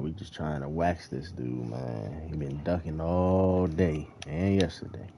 We just trying to wax this dude, man. He been ducking all day and yesterday.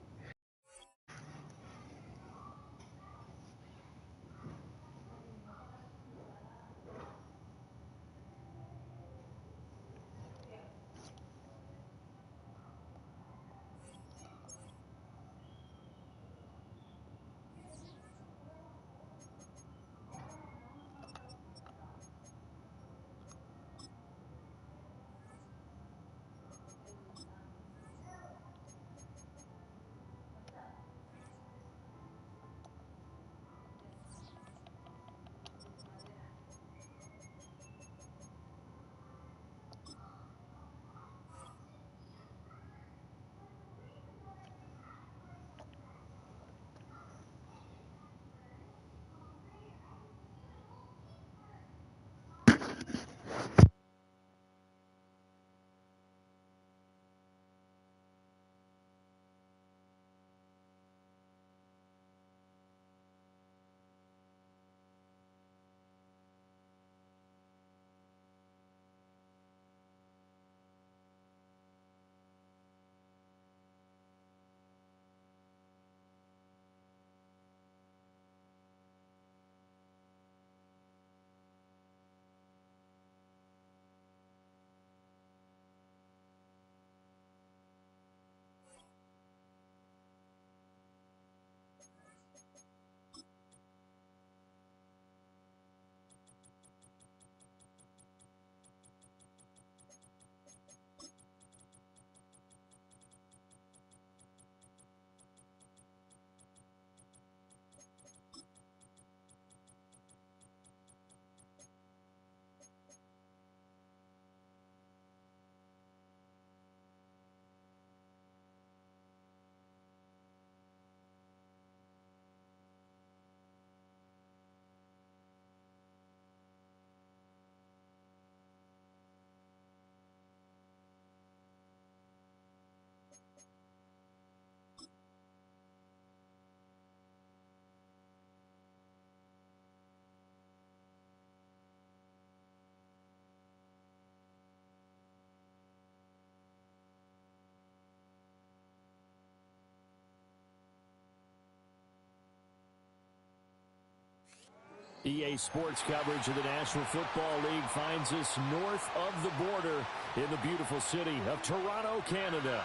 EA Sports coverage of the National Football League finds us north of the border in the beautiful city of Toronto, Canada.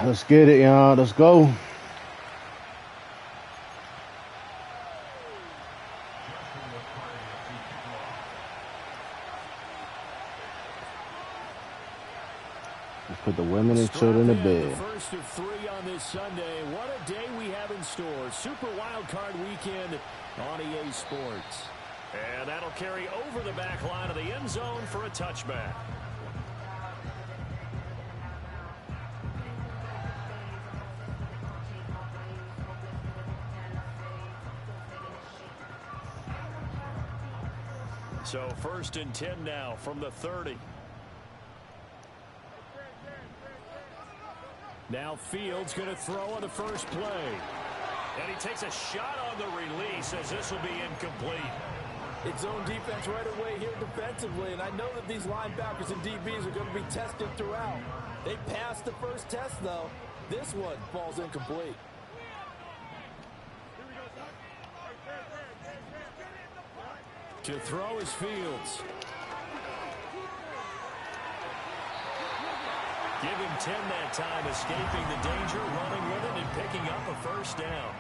Let's get it, y'all. Let's go. Let's put the women and children to bed. The first of 3 on this Sunday. What a day we have in store. Super Wild Card Weekend on EA Sports. And that'll carry over the back line of the end zone for a touchback. So 1st and 10 now from the 30. Now Fields going to throw on the first play. And he takes a shot on the release as this will be incomplete. It's zone defense right away here defensively, and I know that these linebackers and DBs are going to be tested throughout. They passed the first test, though. This one falls incomplete. To throw is Fields. Give him 10 that time, escaping the danger, running with it, and picking up a first down.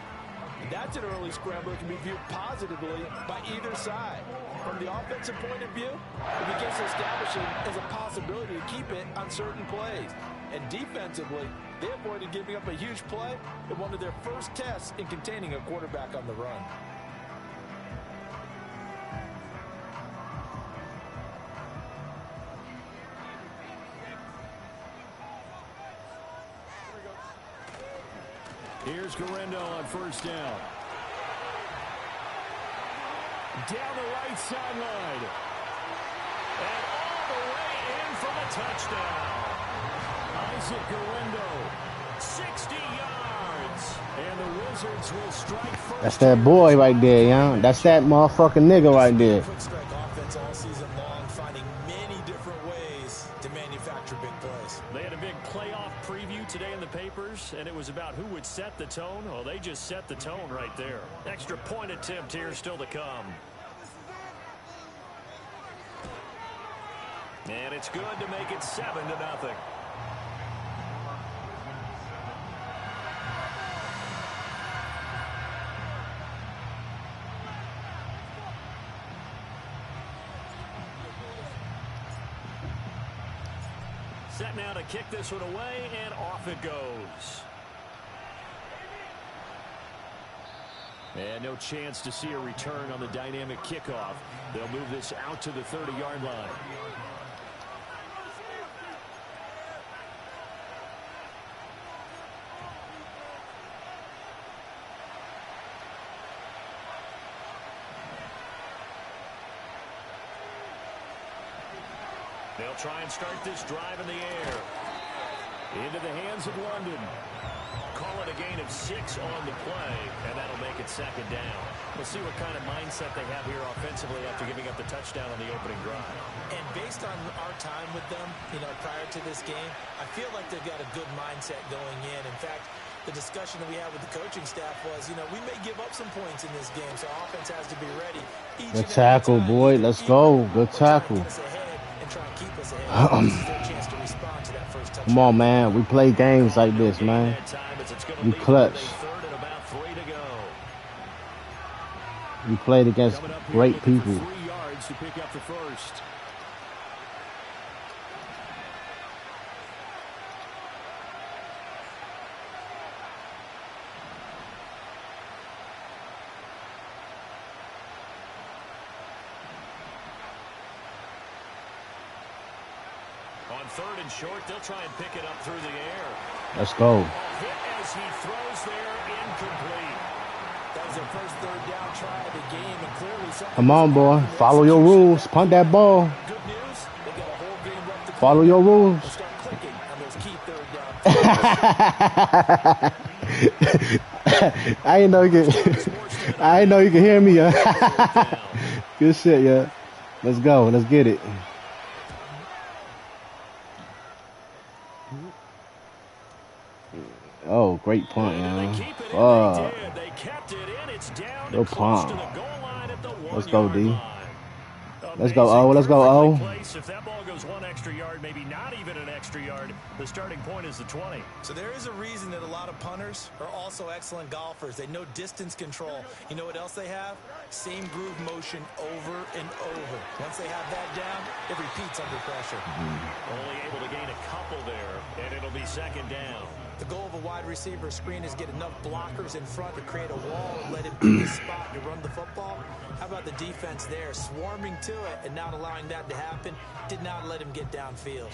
That's an early scramble that can be viewed positively by either side. From the offensive point of view, it begins to establish it as a possibility to keep it on certain plays. And defensively, they avoided giving up a huge play in one of their first tests in containing a quarterback on the run. Here's Garendo on first down. Down the right sideline. And all the way in for the touchdown. Isaac Garendo, 60 yards. And the Wizards will strike first. That's that boy right there, y'all. That's that motherfucking nigga right there. Quick strike offense all season long. preview today in the papers, and it was about who would set the tone. Well, they just set the tone right there. Extra point attempt here still to come. And it's good to make it 7-0. Set now to kick this one away, and off it goes. And no chance to see a return on the dynamic kickoff. They'll move this out to the 30-yard line. They'll try and start this drive in the air. Into the hands of London. Call it a gain of 6 on the play, and that'll make it 2nd down. We'll see what kind of mindset they have here offensively after giving up the touchdown on the opening drive. And based on our time with them, prior to this game, I feel like they've got a good mindset going in. In fact, the discussion that we had with the coaching staff was, we may give up some points in this game, so offense has to be ready. Good tackle, boy. Let's go. Good tackle. Come on, man. We play games like this, man. We clutch. We played against great people. On 3rd and short, they'll try and pick it up through the air. Let's go. Hit as he throws there, incomplete. That was their first 3rd down try of the game, and clearly come on, boy. Follow your rules. Punt that ball. Good news, they got a whole game left to follow your rules. Start clicking on those key 3rd down. I didn't know you could hear me. Good shit, yeah. Let's go. Let's get it. Oh, great punt, man. Good punt. Let's go, D. Let's go, O. Let's go, O. If that ball goes 1 extra yard, maybe not even an extra yard, the starting point is the 20. So there is a reason that a lot of punters are also excellent golfers. They know distance control. You know what else they have? Same groove motion over and over. Once they have that down, it repeats under pressure. Only able to gain a couple there, and it'll be 2nd down. The goal of a wide receiver screen is get enough blockers in front to create a wall and let him pick his spot to run the football. How about the defense there, swarming to it and not allowing that to happen? Did not let him get downfield.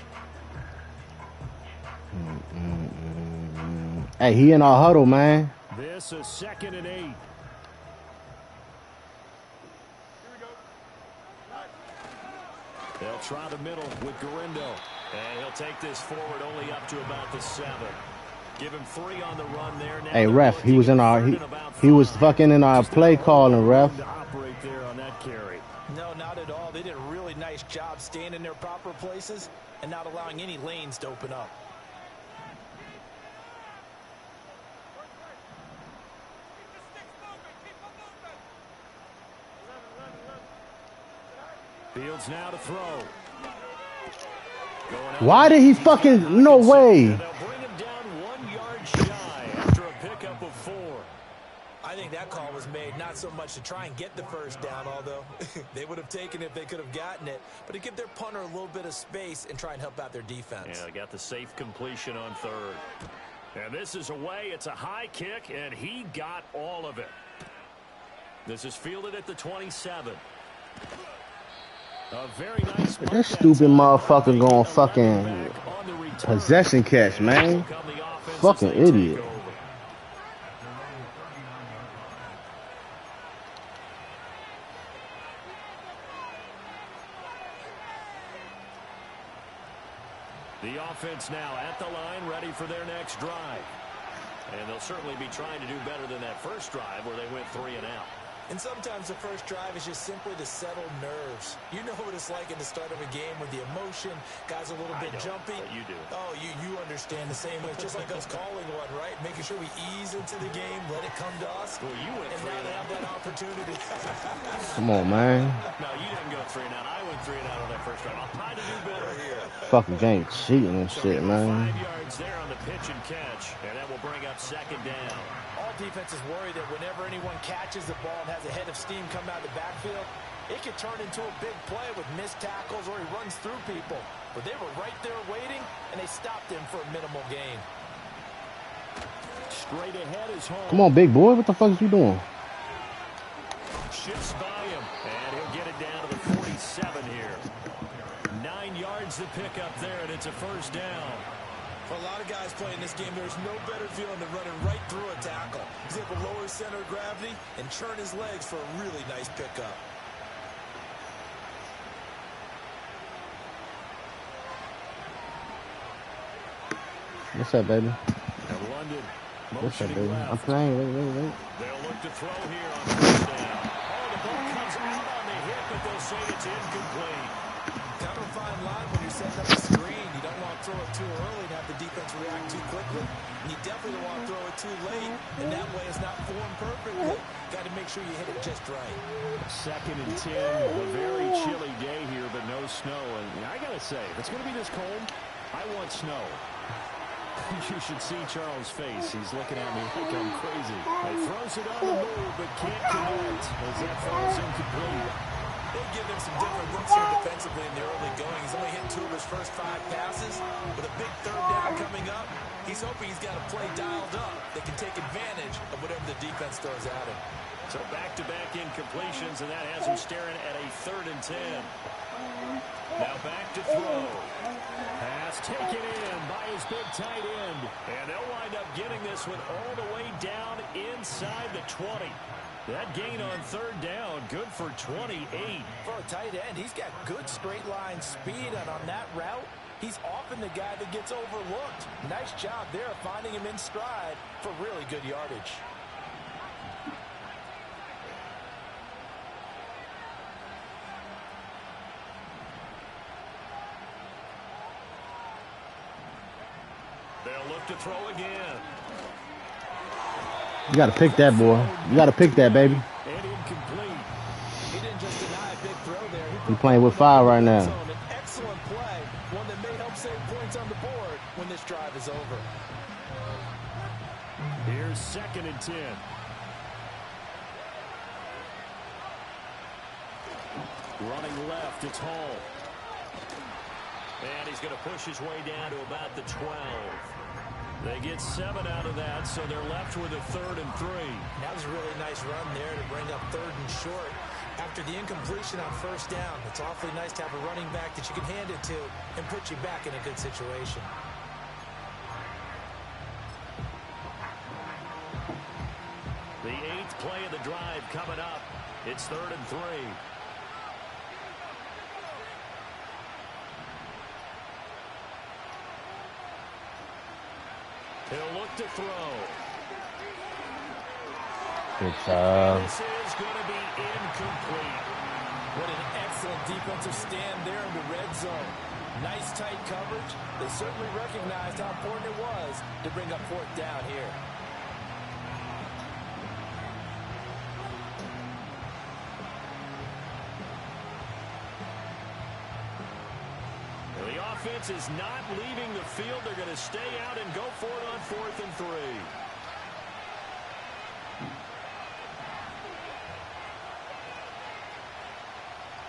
Hey, he in our huddle, man. This is 2nd and 8. They'll try the middle with Garindo. And he'll take this forward only up to about the 7. Give him 3 on the run there. Now hey, ref, he was in our he was fucking in our play calling, ref. To operate there on that carry. No, not at all. They did a really nice job staying in their proper places and not allowing any lanes to open up. Fields now to throw. Why did he fucking... No way. They'll bring him down 1 yard shy after a pickup of 4. I think that call was made not so much to try and get the first down, although they would have taken it if they could have gotten it, but to give their punter a little bit of space and try and help out their defense. Yeah, they got the safe completion on 3rd. And this is away. It's a high kick, and he got all of it. This is fielded at the 27. A very nice that stupid motherfucker going fucking possession catch, man. Fucking idiot. The offense now at the line, ready for their next drive. And they'll certainly be trying to do better than that first drive where they went 3 and out. And sometimes the first drive is just simply to settle nerves. You know what it's like in the start of a game with the emotion, guys a little bit jumpy. You do. Oh, you understand the same way. It's just like us calling one, right? Making sure we ease into the game, let it come to us. Well, you went and now they have that opportunity. Come on, man. No, you didn't go 3 and out. I went 3 and out on that first drive. I'll try to do better here. Fucking game cheating and shit, man. 5 yards there on the pitch and catch, and that will bring up second down. All defenses worry that whenever anyone catches the ball and has a head of steam come out of the backfield, it could turn into a big play with missed tackles or he runs through people. But they were right there waiting, and they stopped him for a minimal gain. Straight ahead is home. Come on, big boy. What the fuck is you doing? Shifts by him, and he'll get it down to the 47 here. 9 yards to pick up there, and it's a first down. For a lot of guys playing this game, there's no better feeling than running right through a tackle. He's able to lower his center of gravity and churn his legs for a really nice pickup. What's up, baby? And London What's up, baby? left. I'm playing. Wait. They'll look to throw here on first down. Oh, the ball comes out on the hip, but they'll say it's incomplete. Kind of a fine line when you're setting up a screen. You don't want to throw it too early and have the defense react too quickly. And you definitely don't want to throw it too late, and that way it's not formed perfectly. Got to make sure you hit it just right. 2nd and 10, a very chilly day here, but no snow. And I got to say, if it's going to be this cold, I want snow. You should see Charles' face. He's looking at me like I'm crazy. He throws it on the move, but can't connect as that falls incomplete. They give him some different looks here defensively in the early going. He's only hit 2 of his first 5 passes. With a big third down coming up, he's hoping he's got a play dialed up that can take advantage of whatever the defense throws at him. So back-to-back incompletions, and that has him staring at a 3rd and 10. Now back to throw. Pass taken in by his big tight end. And they'll wind up getting this one all the way down inside the 20. That gain on 3rd down, good for 28. For a tight end, he's got good straight line speed, and on that route, he's often the guy that gets overlooked. Nice job there finding him in stride for really good yardage. They'll look to throw again. You got to pick that, boy. You got to pick that, baby. And incomplete. He didn't just deny a big throw there. You're playing with fire right now. An excellent play, one that may help save points on the board when this drive is over. Here's 2nd and 10. Running left, it's Hall. And he's going to push his way down to about the 12. They get 7 out of that, so they're left with a 3rd and 3. That was a really nice run there to bring up 3rd and short. After the incompletion on 1st down, it's awfully nice to have a running back that you can hand it to and put you back in a good situation. The 8th play of the drive coming up. It's 3rd and 3. He'll look to throw. Good job. This is going to be incomplete. What an excellent defensive stand there in the red zone. Nice tight coverage. They certainly recognized how important it was to bring up 4th down here. The offense is not leaving the field. They're going to stay out and go for it on 4th and 3.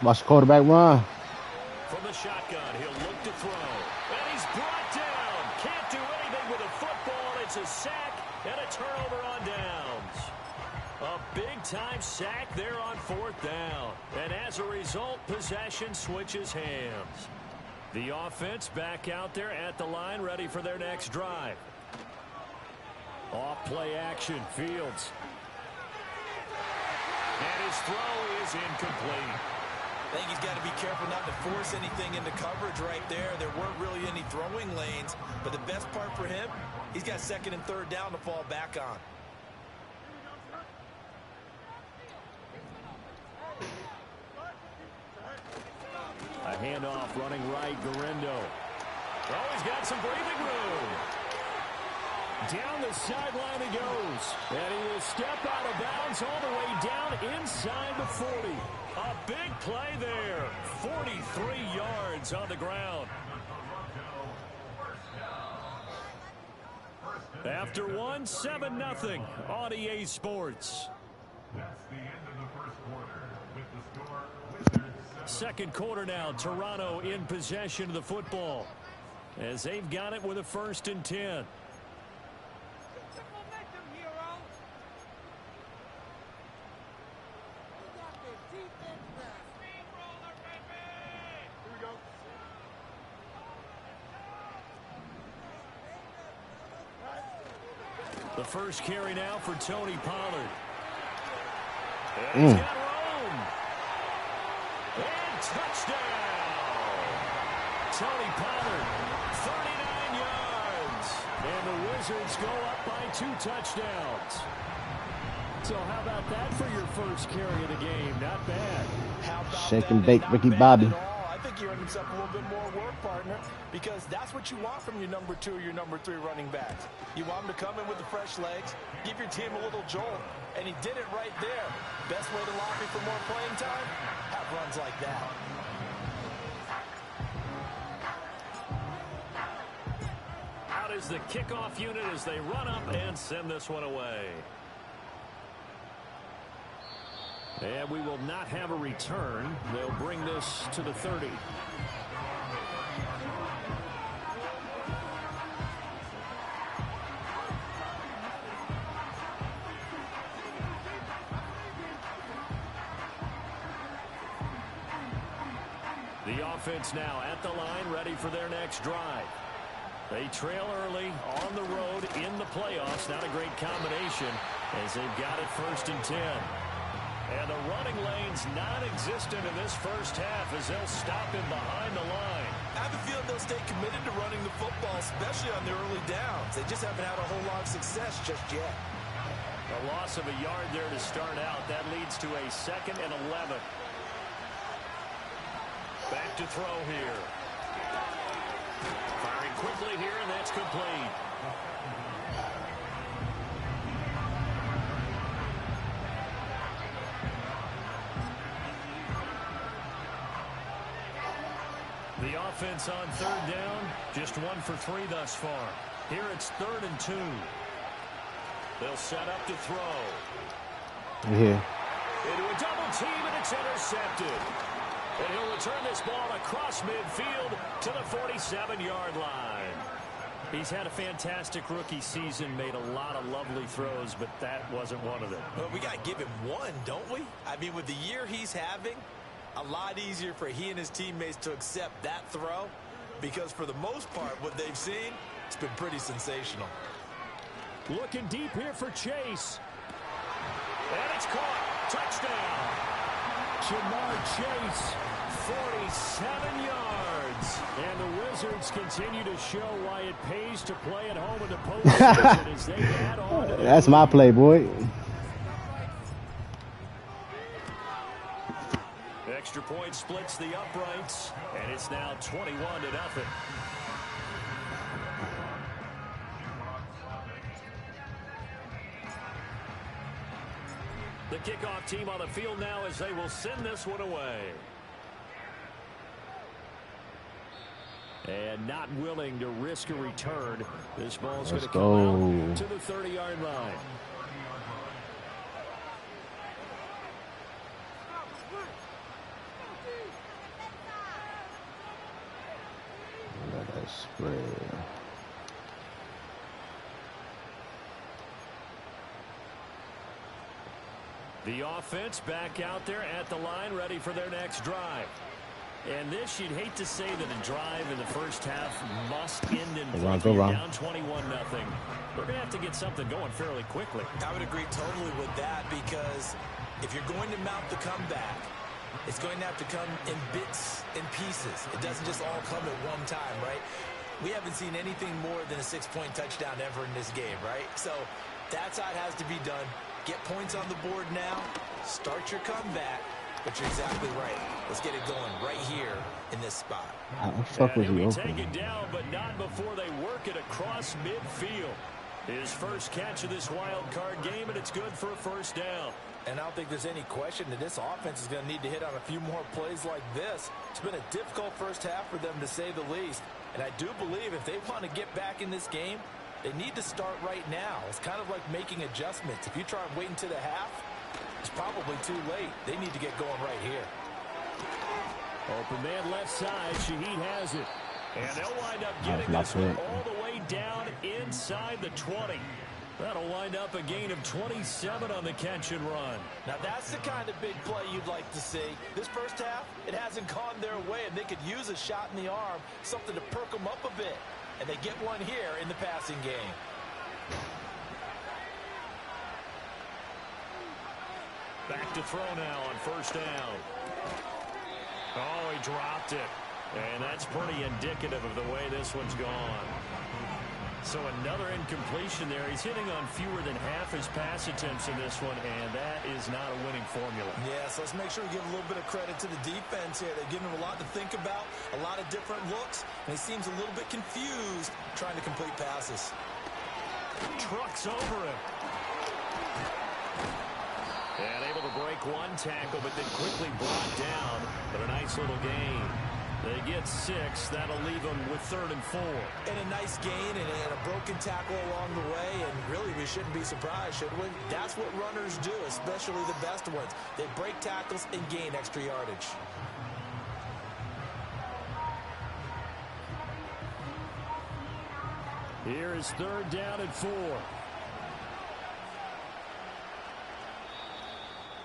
Watch the quarterback run. From the shotgun, he'll look to throw. And he's brought down. Can't do anything with a football. It's a sack and a turnover on downs. A big-time sack there on 4th down. And as a result, possession switches hands. The offense back out there at the line, ready for their next drive. Off-play action, Fields. And his throw is incomplete. I think he's got to be careful not to force anything into coverage right there. There weren't really any throwing lanes, but the best part for him, he's got 2nd and 3rd down to fall back on. A handoff running right, Guerrero. Oh, he's got some breathing room. Down the sideline he goes. And he will step out of bounds all the way down inside the 40. A big play there. 43 yards on the ground. After one, 7-0 on EA Sports. That's the end of the first quarter with the score Wizards. Second quarter now, Toronto in possession of the football as they've got it with a 1st and 10. The first carry now for Tony Pollard. And he's got room. And touchdown. Tony Pollard, 39 yards. And the Wizards go up by 2 touchdowns. So how about that for your first carry of the game? Not bad. How about Shake and that? bake, Not Ricky bad Bobby. at all. I think you earned himself a little bit more work, partner, because that's what you want from your number 2 or your number 3 running backs. You want him to come in with the fresh legs, give your team a little jolt, and he did it right there. Best way to lock me for more playing time? Have runs like that. Out is the kickoff unit as they run up and send this one away. And we will not have a return. They'll bring this to the 30. The offense now at the line, ready for their next drive. They trail early on the road in the playoffs. Not a great combination as they've got it 1st and 10. And the running lane's non-existent in this first half as they'll stop him behind the line. I have a feeling they'll stay committed to running the football, especially on the early downs. They just haven't had a whole lot of success just yet. A loss of a yard there to start out. That leads to a 2nd and 11. Back to throw here. Firing quickly here, and that's complete. The offense on 3rd down, just 1 for 3 thus far. Here it's 3rd and 2. They'll set up to throw. Yeah. Into a double team, and it's intercepted. And he'll return this ball across midfield to the 47-yard line. He's had a fantastic rookie season, made a lot of lovely throws, but that wasn't one of them. Well, we got to give him one, don't we? I mean, with the year he's having, a lot easier for he and his teammates to accept that throw, because for the most part, what they've seen, it's been pretty sensational. Looking deep here for Chase. And it's caught. Touchdown. Jamar Chase, 47 yards. And the Wizards continue to show why it pays to play at home in the postseason as they add on to That's my play, boy. Extra point splits the uprights, and it's now 21-0. The kickoff team on the field now as they will send this one away. And not willing to risk a return. This ball's going to come out to the 30-yard line. Let us spread. The offense back out there at the line, ready for their next drive. And this, you'd hate to say that a drive in the first half must end in victory. Down 21-0. They're going to have to get something going fairly quickly. I would agree totally with that, because if you're going to mount the comeback, it's going to have to come in bits and pieces. It doesn't just all come at one time, right? We haven't seen anything more than a 6-point touchdown ever in this game, right? So that's how it has to be done. Get points on the board now, start your comeback, But you're exactly right. Let's get it going right here in this spot. How the fuck was And he he'll be open? taken down, but not before they work it across midfield. His first catch of this wild card game, and it's good for a first down. And I don't think there's any question that this offense is going to need to hit on a few more plays like this. It's been a difficult first half for them, to say the least. And I do believe if they want to get back in this game, they need to start right now. It's kind of like making adjustments. If you try and wait until the half, it's probably too late. They need to get going right here. Open man left side. Shaheed has it. And they'll wind up getting this one all the way down inside the 20. That'll wind up a gain of 27 on the catch and run. Now that's the kind of big play you'd like to see. This first half, it hasn't gone their way, and they could use a shot in the arm, something to perk them up a bit. And they get one here in the passing game. Back to throw now on first down. Oh, he dropped it. And that's pretty indicative of the way this one's gone. So another incompletion there. He's hitting on fewer than half his pass attempts in this one, and that is not a winning formula. Yeah, so let's make sure we give a little bit of credit to the defense here. They're giving him a lot to think about, a lot of different looks, and he seems a little bit confused trying to complete passes. Trucks over him. And able to break one tackle, but then quickly brought down. But a nice little gain. They get 6. That'll leave them with 3rd and 4. And a nice gain and a broken tackle along the way. And really, we shouldn't be surprised, should we? That's what runners do, especially the best ones. They break tackles and gain extra yardage. Here is 3rd down and 4.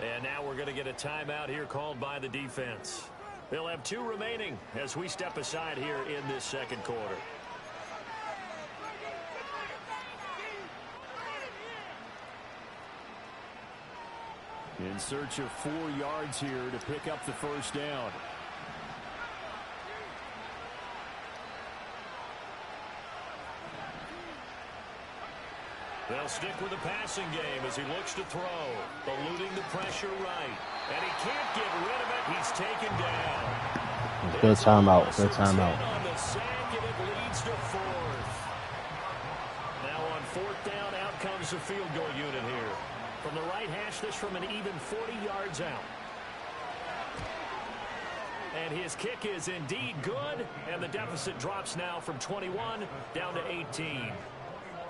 And now we're going to get a timeout here called by the defense. They'll have 2 remaining as we step aside here in this second quarter. In search of 4 yards here to pick up the first down. They'll stick with the passing game as he looks to throw. Eluding the pressure right. And he can't get rid of it. He's taken down. Good timeout. Good timeout. On the sack, and it leads to 4th. Now on 4th down, out comes the field goal unit here. From the right hash, this from an even 40 yards out. And his kick is indeed good. And the deficit drops now from 21 down to 18.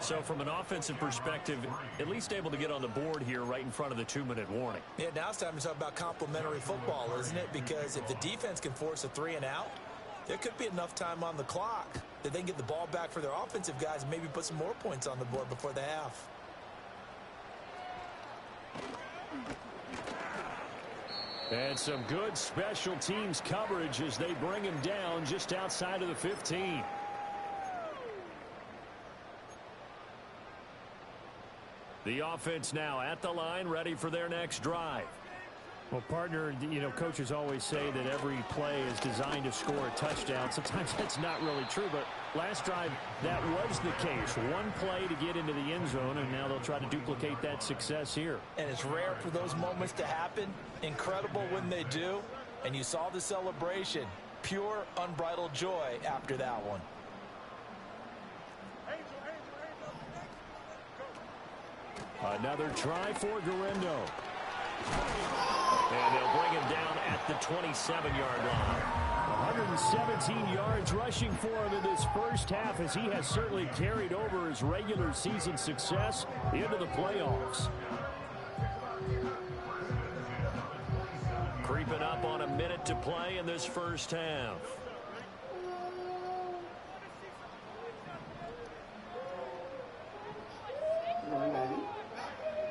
So from an offensive perspective, at least able to get on the board here right in front of the 2-minute warning. Yeah, now it's time to talk about complementary football, isn't it? Because if the defense can force a 3 and out, there could be enough time on the clock that they can get the ball back for their offensive guys and maybe put some more points on the board before the half. And some good special teams coverage as they bring him down just outside of the 15. The offense now at the line, ready for their next drive. Well, partner, you know, coaches always say that every play is designed to score a touchdown. Sometimes that's not really true, but last drive, that was the case. One play to get into the end zone, and now they'll try to duplicate that success here. And it's rare for those moments to happen. Incredible when they do. And you saw the celebration. Pure, unbridled joy after that one. Another try for Guerrero. And they'll bring him down at the 27-yard line. 117 yards rushing for him in this first half as he has certainly carried over his regular season success into the playoffs. Creeping up on a minute to play in this first half.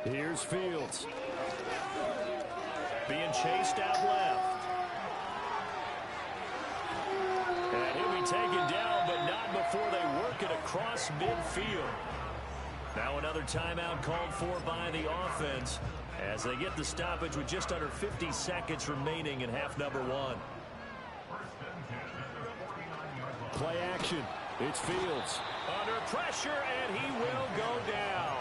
Here's Fields. Being chased out left. And he'll be taken down, but not before they work it across midfield. Now another timeout called for by the offense as they get the stoppage with just under 50 seconds remaining in half number 1. Play action. It's Fields. Under pressure, and he will go down.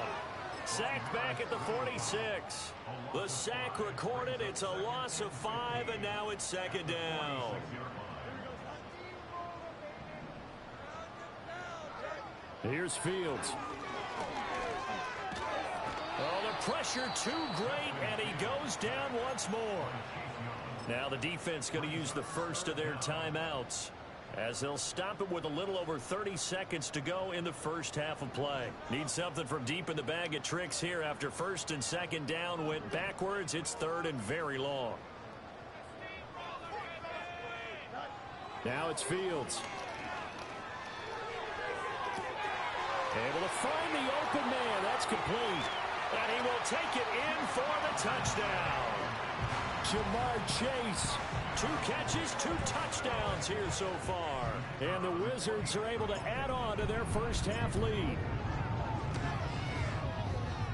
sacked back at the 46. The sack recorded. It's a loss of 5, and now it's second down. Here's Fields. Oh, the pressure too great, and he goes down once more. Now the defense going to use the first of their timeouts, as they'll stop it with a little over 30 seconds to go in the first half of play. Need something from deep in the bag of tricks here after first and second down went backwards. It's third and very long. Now it's Fields. Able to find the open man. That's complete. And he will take it in for the touchdown. Jamar Chase. 2 catches, 2 touchdowns here so far. And the Wizards are able to add on to their first half lead.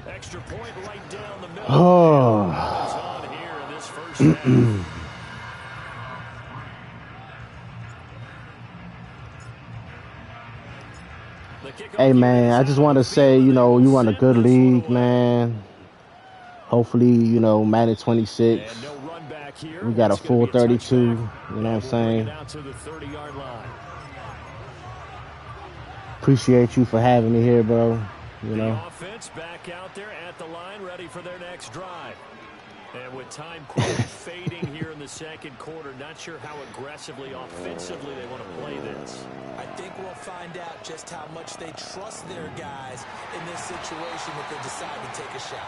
Extra point right down the middle. Oh. Is on here in this first half. Hey, man, I just want to say, you know, you want a good league, man. Hopefully, you know, Madden 26. We got a full 32, you know what I'm saying? Appreciate you for having me here, bro. You know. The offense back out there at the line, ready for their next drive. And with time quickly fading here in the second quarter, not sure how aggressively, offensively they want to play this. I think we'll find out just how much they trust their guys in this situation if they decide to take a shot.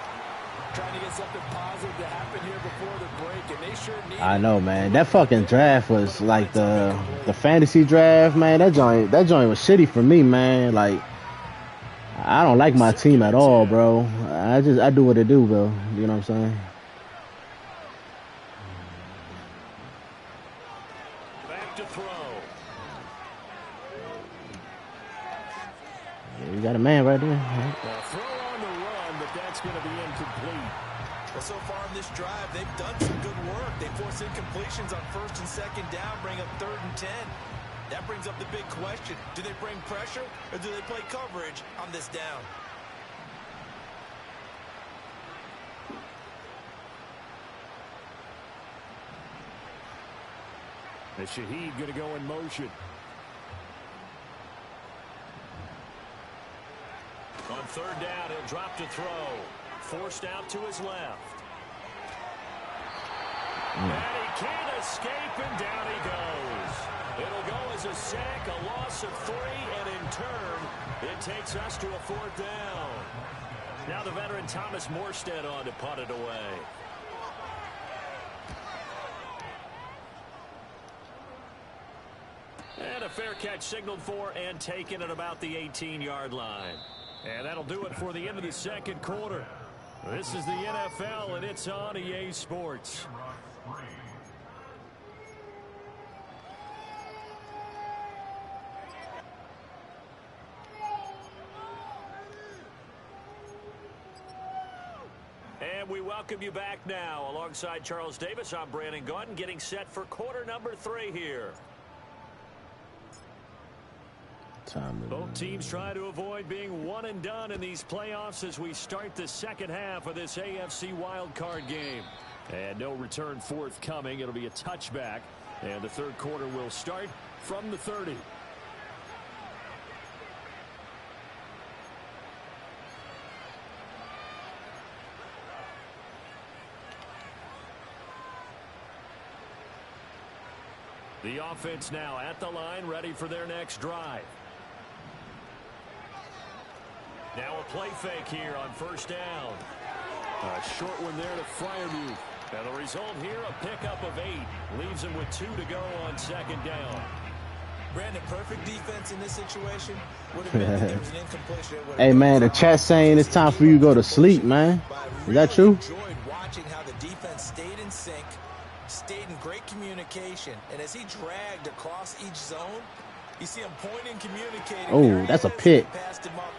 Trying to get something positive to happen here before the break, and they sure need it. I know, man. That fucking draft was like the fantasy draft, man. That joint was shitty for me, man. Like, I don't like my team at all, bro. I do what I do, bro. You know what I'm saying? You got a man right there. Well, throw on the run, but that's going to be incomplete. Well, so far in this drive, they've done some good work. They force incompletions on first and second down, bring up 3rd and 10. That brings up the big question. Do they bring pressure, or do they play coverage on this down? And Shaheed going to go in motion. On 3rd down, he'll drop to throw. Forced out to his left. And he can't escape, and down he goes. It'll go as a sack, a loss of 3, and in turn, it takes us to a 4th down. Now the veteran Thomas Morstead on to punt it away. And a fair catch signaled for and taken at about the 18-yard line. And that'll do it for the end of the second quarter. This is the NFL, and it's on EA Sports. And we welcome you back now. Alongside Charles Davis, I'm Brandon Gaudin, getting set for quarter number 3 here. Both teams try to avoid being one and done in these playoffs as we start the second half of this AFC wildcard game. And no return forthcoming. It'll be a touchback. And the third quarter will start from the 30. The offense now at the line, ready for their next drive. Now a play fake here on 1st down. A short one there to Freiermuth. And the result here, a pickup of 8. Leaves him with 2 to go on 2nd down. Brandon, perfect defense in this situation would have been that there was an incompletion. Hey, man, the chat saying it's time for you to go to sleep, man. Is that true? Enjoyed watching how the defense stayed in sync, stayed in great communication, and as he dragged across each zone, you see him pointing, communicating. Oh, that's a pick.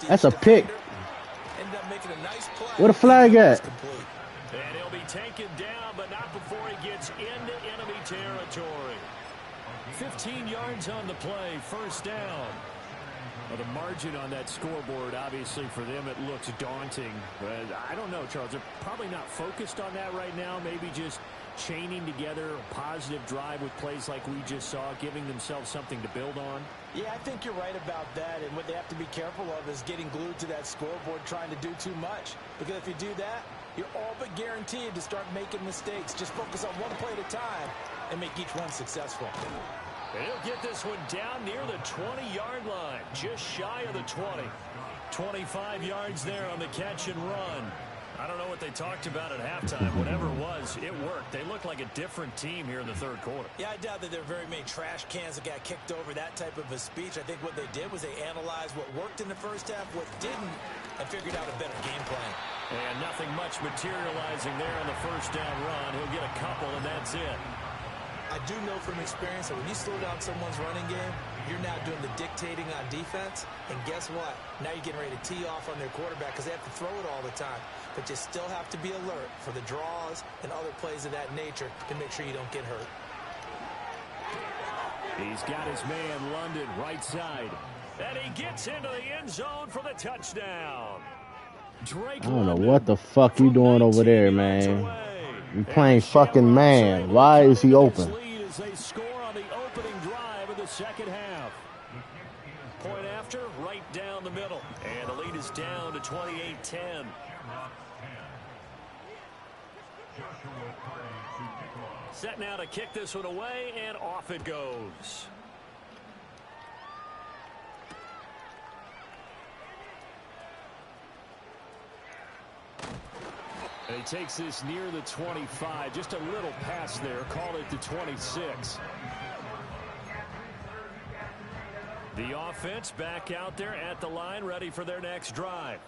That's a pick. Ended up making a nice play. Where the flag at? And he'll be taken down, but not before he gets into enemy territory. 15 yards on the play, 1st down. Well, the margin on that scoreboard, obviously, for them, it looks daunting. But I don't know, Charles. They're probably not focused on that right now. Maybe just chaining together a positive drive with plays like we just saw, giving themselves something to build on. Yeah, I think you're right about that. And what they have to be careful of is getting glued to that scoreboard trying to do too much. Because if you do that, you're all but guaranteed to start making mistakes. Just focus on one play at a time and make each one successful. And he'll get this one down near the 20-yard line, just shy of the 20. 25 yards there on the catch and run. I don't know what they talked about at halftime. Whatever it was, it worked. They look like a different team here in the third quarter. Yeah, I doubt that there are very many trash cans that got kicked over, that type of a speech. I think what they did was they analyzed what worked in the first half, what didn't, and figured out a better game plan. And nothing much materializing there on the first down run. He'll get a couple, and that's it. I do know from experience that when you slow down someone's running game, you're now doing the dictating on defense. And guess what? Now you're getting ready to tee off on their quarterback because they have to throw it all the time. But you still have to be alert for the draws and other plays of that nature to make sure you don't get hurt. He's got his man London right side. And he gets into the end zone for the touchdown. Drake I don't know what the fuck you doing over there, man. You playing fucking man. Why is he open? As they score on the opening drive of the second half. Point after, right down the middle. And the lead is down to 28-10. Set now to kick this one away, and off it goes. And he takes this near the 25. Just a little pass there. Call it the 26. The offense back out there at the line, ready for their next drive.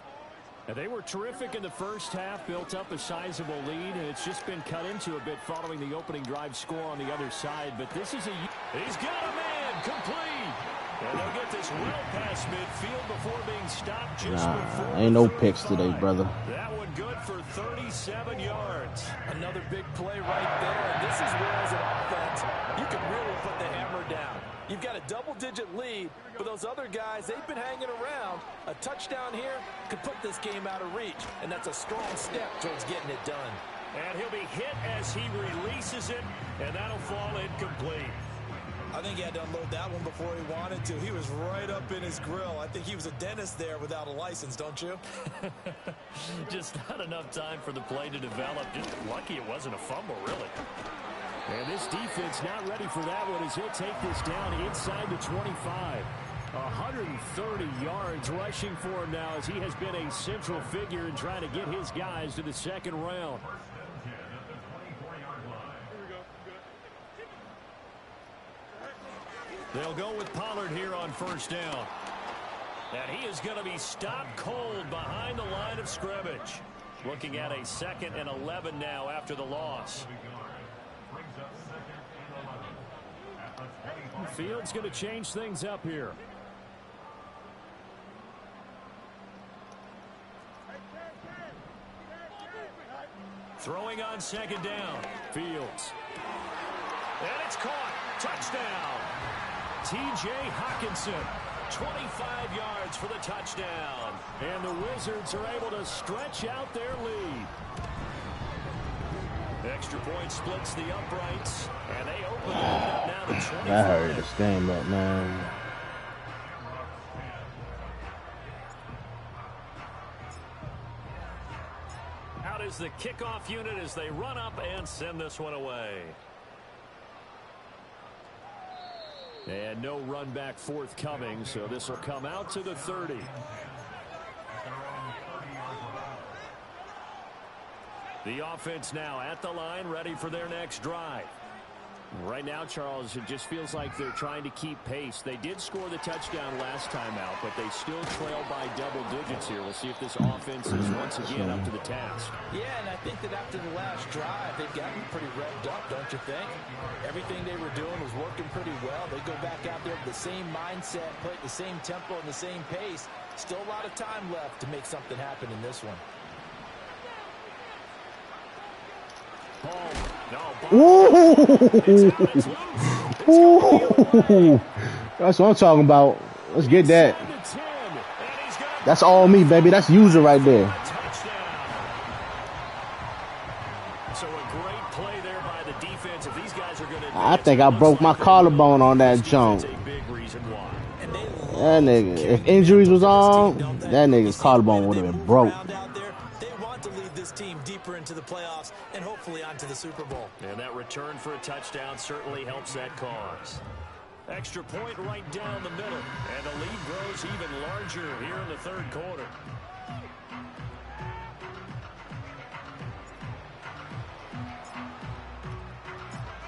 Now, they were terrific in the first half, built up a sizable lead, and it's just been cut into a bit following the opening drive score on the other side. But this is he's got a man, complete. And they'll get this well past midfield before being stopped just before. Ain't no picks today, brother. That one good for 37 yards. Another big play right there. And this is where, as an offense, you can really put the hammer down. You've got a double-digit lead, but those other guys, they've been hanging around. A touchdown here could put this game out of reach, and that's a strong step towards getting it done. And he'll be hit as he releases it, and that'll fall incomplete. I think he had to unload that one before he wanted to. He was right up in his grill. I think he was a dentist there without a license, don't you? Just not enough time for the play to develop. Just lucky it wasn't a fumble, really. And this defense not ready for that one as he'll take this down inside the 25. 130 yards rushing for him now as he has been a central figure in trying to get his guys to the second round. They'll go with Pollard here on first down. And he is going to be stopped cold behind the line of scrimmage. Looking at a 2nd and 11 now after the loss. Field's going to change things up here. Throwing on 2nd down. Fields. And it's caught. Touchdown. T.J. Hockenson. 25 yards for the touchdown. And the Wizards are able to stretch out their lead. Extra point splits the uprights. And they open it up now to 25. That hurried this game up, man. Out is the kickoff unit as they run up and send this one away. And no run back forthcoming, so this will come out to the 30. The offense now at the line, ready for their next drive. Right now, Charles, it just feels like they're trying to keep pace. They did score the touchdown last time out, but they still trail by double digits here. We'll see if this offense is once again up to the task. Yeah, and I think that after the last drive, they've gotten pretty revved up, don't you think? Everything they were doing was working pretty well. They go back out there with the same mindset, play at the same tempo and the same pace. Still a lot of time left to make something happen in this one. Ooh. Ooh. That's what I'm talking about. Let's get that. Inside the 10, and he's gonna That's all me, baby. That's user right there. touchdown. So a great play there by the defense. If these guys are going to I think I broke my collarbone on that jump. a big reason why. And they That nigga, if injuries was on, that nigga's collarbone would have been broke. out there, they want to lead this team deeper into the playoffs and hopefully onto the Super Bowl. And that return for a touchdown certainly helps that cause. Extra point right down the middle. And the lead grows even larger here in the third quarter.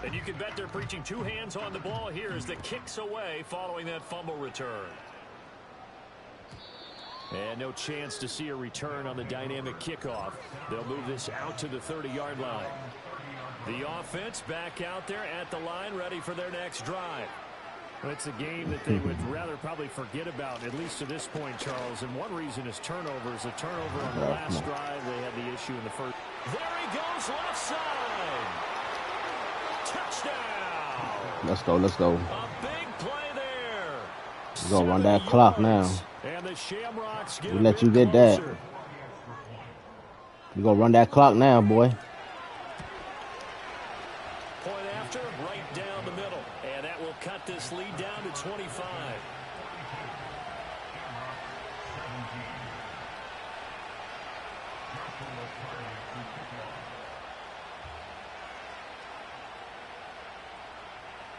And you can bet they're preaching two hands on the ball here as the kicks away following that fumble return. And no chance to see a return on the dynamic kickoff. They'll move this out to the 30-yard line. The offense back out there at the line, ready for their next drive. Well, it's a game that they would rather probably forget about, at least to this point, Charles. And one reason is turnovers. A turnover on the last drive. They had the issue in the first. There he goes, left side. Touchdown. Let's go, let's go. A big play there. We're going to run that clock now. And the Shamrocks get We a let you bit get that. closer. We're going to run that clock now, boy. Point after, right down the middle. And that will cut this lead down to 25.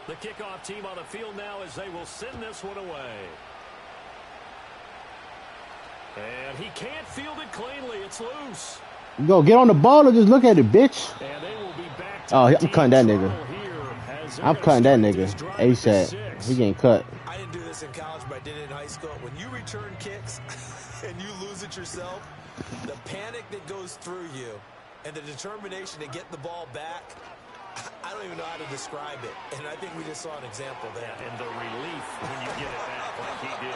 The kickoff team on the field now as they will send this one away. And he can't field it cleanly. It's loose. You go get on the ball or just look at it, bitch. And they will be back to Oh, the I'm cutting that team nigga. trouble here as they're I'm gonna cutting that start nigga this drive at ASAP. 6. He getting cut. I didn't do this in college, but I did it in high school. When you return kicks and you lose it yourself, the panic that goes through you and the determination to get the ball back, I don't even know how to describe it. And I think we just saw an example there. And the relief when you get it back like he did.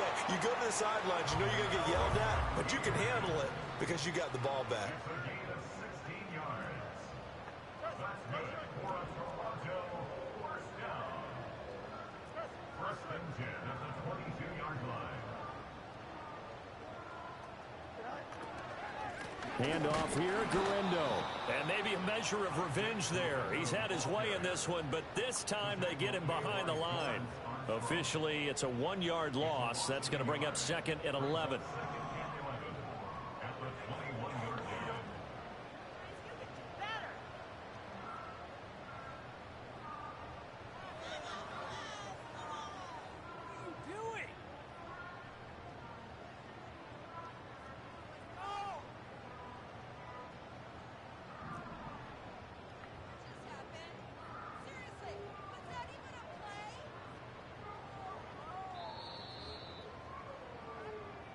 Yeah, you go to the sidelines, you know you're going to get yelled at, but you can handle it because you got the ball back. It's a gain of 16 yards. That's good for a Toronto first down. First and 10 at the 22-yard line. Handoff here, Garendo. And maybe a measure of revenge there. He's had his way in this one, but this time they get him behind the line. Officially, it's a 1-yard loss. That's going to bring up second and 11. At the 21-yard line.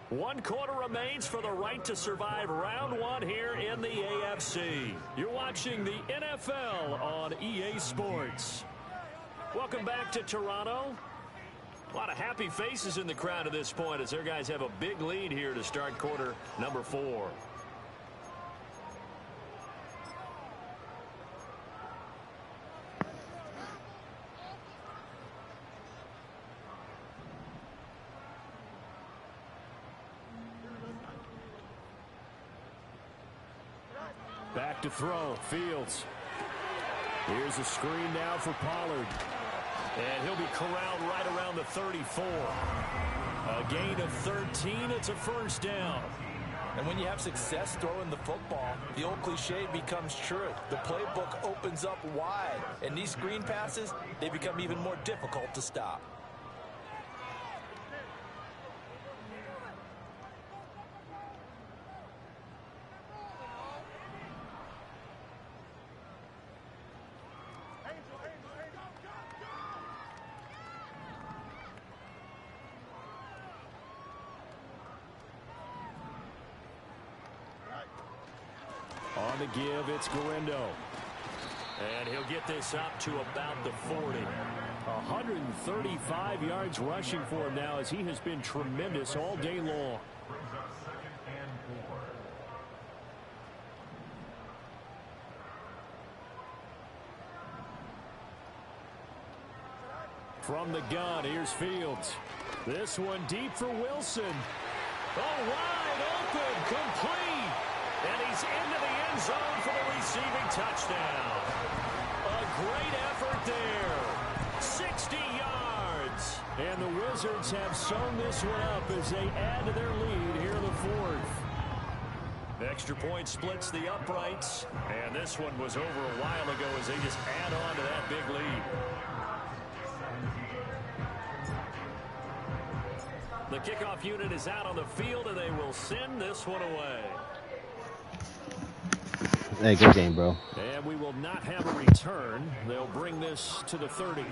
One quarter remains for the right to survive round one here in the AFC. You're watching the NFL on EA Sports. Welcome back to Toronto. A lot of happy faces in the crowd at this point as their guys have a big lead here to start quarter number 4. Back to throw, Fields. Here's a screen now for Pollard. And he'll be corralled right around the 34. A gain of 13, it's a first down. And when you have success throwing the football, the old cliche becomes true. The playbook opens up wide. And these screen passes, they become even more difficult to stop. On the give, it's Garendo. And he'll get this up to about the 40. 135 yards rushing for him now as he has been tremendous all day long. Brings up second and 4. From the gun, here's Fields. This one deep for Wilson. Oh, wide open, complete. And he's into the end zone for the receiving touchdown. A great effort there. 60 yards. And the Wizards have sewn this one up as they add to their lead here in the fourth. The extra point splits the uprights. And this one was over a while ago as they just add on to that big lead. The kickoff unit is out on the field, and they will send this one away. Hey, good game, bro. And we will not have a return. They'll bring this to the 30.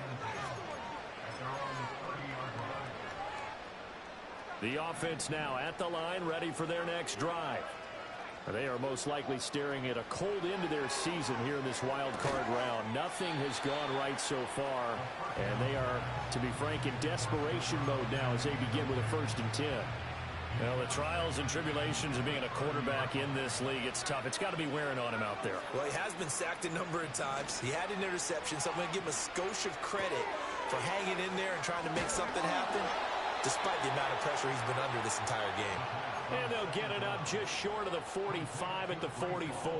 The offense now at the line, ready for their next drive. They are most likely staring at a cold end to their season here in this wild card round. Nothing has gone right so far, and they are, to be frank, in desperation mode now as they begin with a 1st and 10. Well, the trials and tribulations of being a quarterback in this league, it's tough. It's got to be wearing on him out there. Well, he has been sacked a number of times. He had an interception, so I'm going to give him a skosh of credit for hanging in there and trying to make something happen, despite the amount of pressure he's been under this entire game. And they'll get it up just short of the 45 at the 44.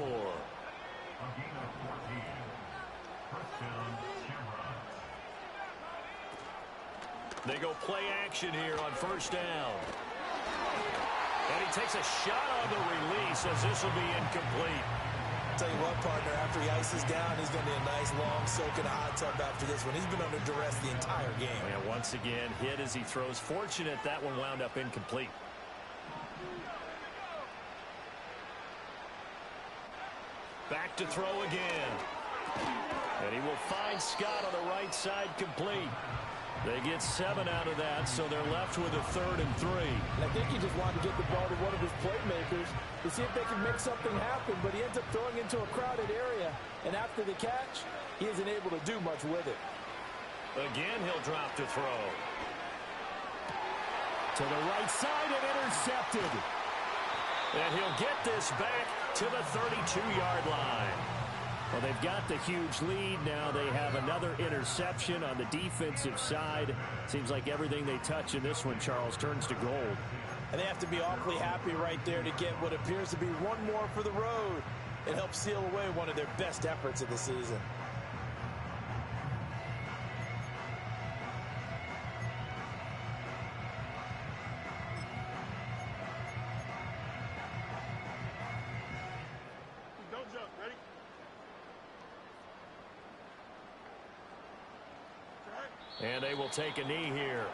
They go play action here on 1st down. And he takes a shot on the release as this will be incomplete. Tell you what, partner, after he ices down, he's going to be a nice long soak in a hot tub after this one. He's been under duress the entire game. And once again, hit as he throws. Fortunate that one wound up incomplete. Back to throw again. And he will find Scott on the right side complete. They get 7 out of that, so they're left with a 3rd and 3. And I think he just wanted to get the ball to one of his playmakers to see if they can make something happen, but he ends up throwing into a crowded area. And after the catch, he isn't able to do much with it. Again, he'll drop to throw. To the right side and intercepted. And he'll get this back to the 32-yard line. Well, they've got the huge lead. Now they have another interception on the defensive side. Seems like everything they touch in this one, Charles, turns to gold. And they have to be awfully happy right there to get what appears to be one more for the road. It helps seal away one of their best efforts of the season. And they will take a knee here.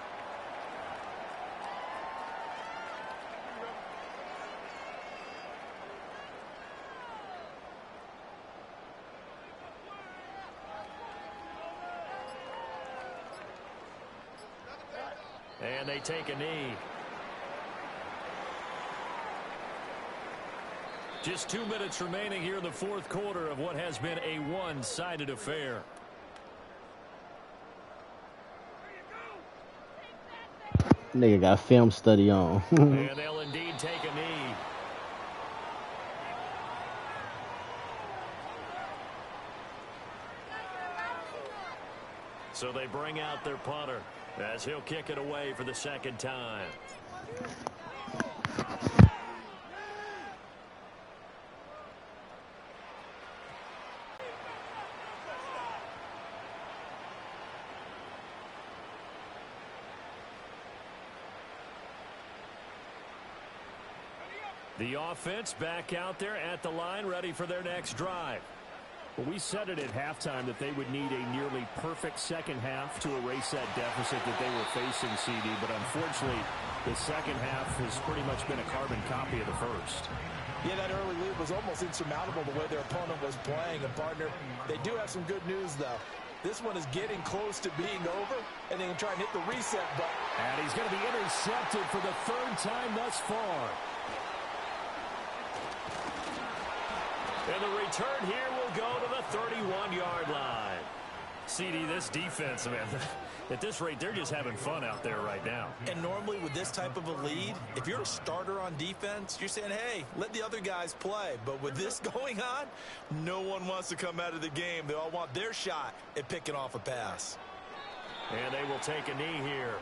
And they take a knee. Just 2 minutes remaining here in the 4th quarter of what has been a one-sided affair. Nigga got film study on. And they'll indeed take a knee. So they bring out their punter as he'll kick it away for the 2nd time. The offense back out there at the line, ready for their next drive. Well, we said it at halftime that they would need a nearly perfect second half to erase that deficit that they were facing, CD. But unfortunately, the second half has pretty much been a carbon copy of the first. Yeah, that early lead was almost insurmountable the way their opponent was playing. And, partner, they do have some good news, though. This one is getting close to being over, and they can try and hit the reset button. And he's going to be intercepted for the 3rd time thus far. And the return here will go to the 31-yard line. CD, this defense, man, at this rate, they're just having fun out there right now. And normally with this type of a lead, if you're a starter on defense, you're saying, hey, let the other guys play. But with this going on, no one wants to come out of the game. They all want their shot at picking off a pass. And they will take a knee here.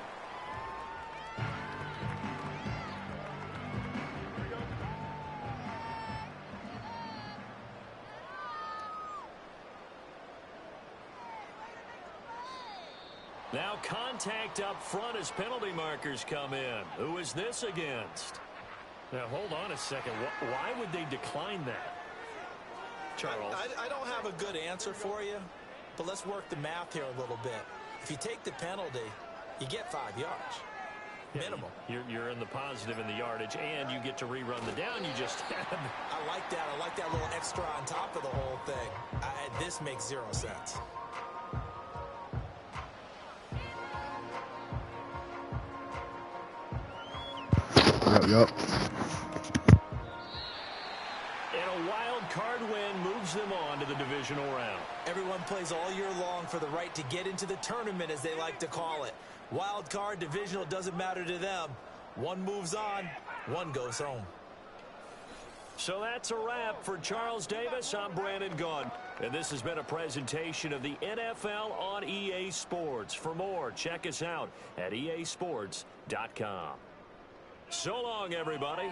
Now contact up front as penalty markers come in. Who is this against? Now, hold on a second. Why would they decline that? Charles. I don't have a good answer for you, but let's work the math here a little bit. If you take the penalty, you get 5 yards. Minimum. You're in the positive in the yardage, and you get to rerun the down you just had. I like that. I like that little extra on top of the whole thing. This makes 0 sense. Yep. And a wild card win moves them on to the divisional round. Everyone plays all year long for the right to get into the tournament, as they like to call it. Wild card, divisional, doesn't matter to them. One moves on, one goes home. So that's a wrap for Charles Davis. I'm Brandon Gaudin. And this has been a presentation of the NFL on EA Sports. For more, check us out at easports.com. So long, everybody.